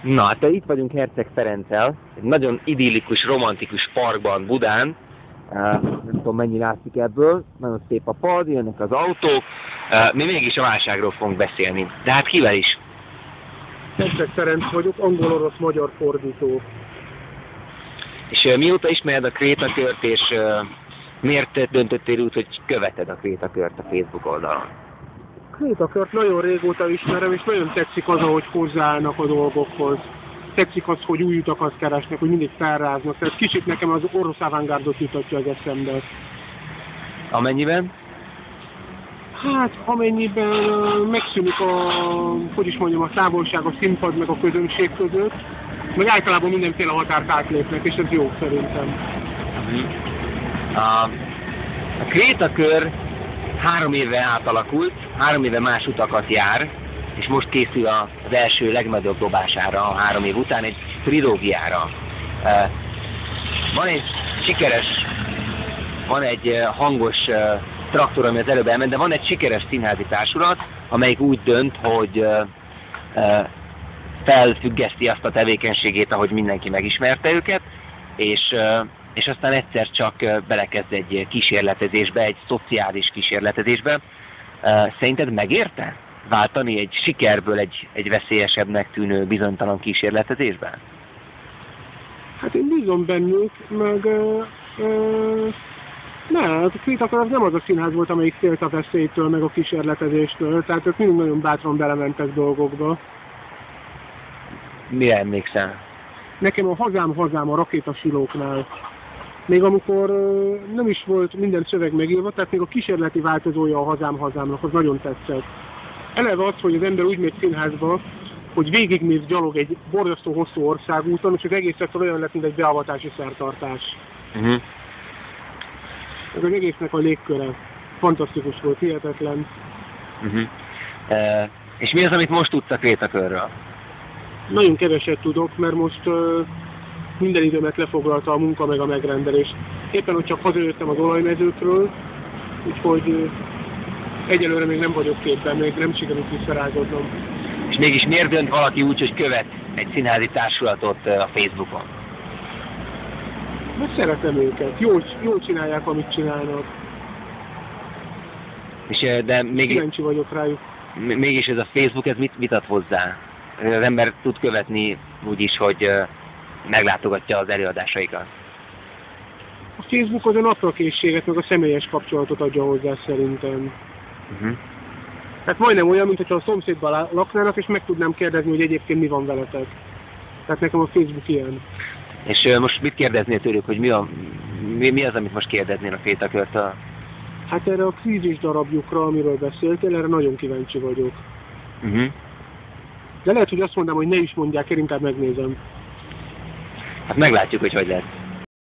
Na, hát itt vagyunk Herceg Ferenccel, egy nagyon idillikus, romantikus parkban Budán. Nem tudom, mennyi látszik ebből, nagyon szép a pad, jönnek az autók. Mi mégis a válságról fogunk beszélni. De hát kivel is? Herceg Ferenc vagyok, angol-orosz-magyar fordító. És mióta ismered a Krétakört, és miért döntöttél úgy, hogy követed a Krétakört a Facebook oldalon? Krétakört nagyon régóta ismerem, és nagyon tetszik az, ahogy hozzáállnak a dolgokhoz. Tetszik az, hogy új utakat keresnek, hogy mindig felráznak. Tehát kicsit nekem az orosz avantgárdot jutatja az eszembe. Amennyiben? Hát, amennyiben megszűnik a távolság a színpad meg a közönség között, meg általában mindenféle határt átlépnek, és ez jó szerintem. A Krétakör 3 éve átalakult, 3 éve más utakat jár, és most készül az első legnagyobb dobására a 3 év után, egy trilógiára. Van egy sikeres, van egy hangos traktor, ami az előbb elment, de van egy sikeres színházi társulat, amelyik úgy dönt, hogy felfüggeszti azt a tevékenységét, ahogy mindenki megismerte őket, és aztán egyszer csak belekezd egy kísérletezésbe, egy szociális kísérletezésbe. Szerinted megérte váltani egy sikerből egy veszélyesebbnek tűnő bizonytalan kísérletezésbe? Hát én bízom bennük, meg a Krétakör nem az a színház volt, amelyik félt a veszélytől, meg a kísérletezéstől, tehát ők mindig nagyon bátran belementek dolgokba. Mire emlékszel? Nekem a hazám a rakétasilóknál. Még amikor nem is volt minden szöveg megírva, tehát még a kísérleti változója a hazámnak, az nagyon tetszett. Eleve az, hogy az ember úgy megy színházba, hogy végigmész gyalog egy borzasztó hosszú országúton, és az egészet olyan lett, mint egy beavatási szertartás. Ez az egésznek a légköre fantasztikus volt, hihetetlen. És mi az, amit most tudsz a Krétakörről? Nagyon keveset tudok, mert most minden időmet lefoglalta a munka meg a megrendelés. Éppen, hogy csak hazajöttem az olajmezőkről, úgyhogy egyelőre még nem vagyok képben, még nem sikerült visszarázódnom. És mégis miért dönt valaki úgy, hogy követ egy színházi társulatot a Facebookon? Mert szeretem őket, jól csinálják, amit csinálnak. És de kíváncsi vagyok rájuk. Mégis ez a Facebook, ez mit ad hozzá? Az ember tud követni úgy is, hogy meglátogatja az előadásaikat. A Facebook az a naprakészséget, meg a személyes kapcsolatot adja hozzá szerintem. Tehát majdnem olyan, mintha a szomszédban laknának, és meg tudnám kérdezni, hogy egyébként mi van veletek. Tehát nekem a Facebook ilyen. És most mit kérdeznél tőlük, hogy mi az, amit most kérdeznél a Krétakörtől? Hát erre a krízis darabjukra, amiről beszéltél, erre nagyon kíváncsi vagyok. De lehet, hogy azt mondanám, hogy ne is mondják el, inkább megnézem. Hát meglátjuk, hogy lesz.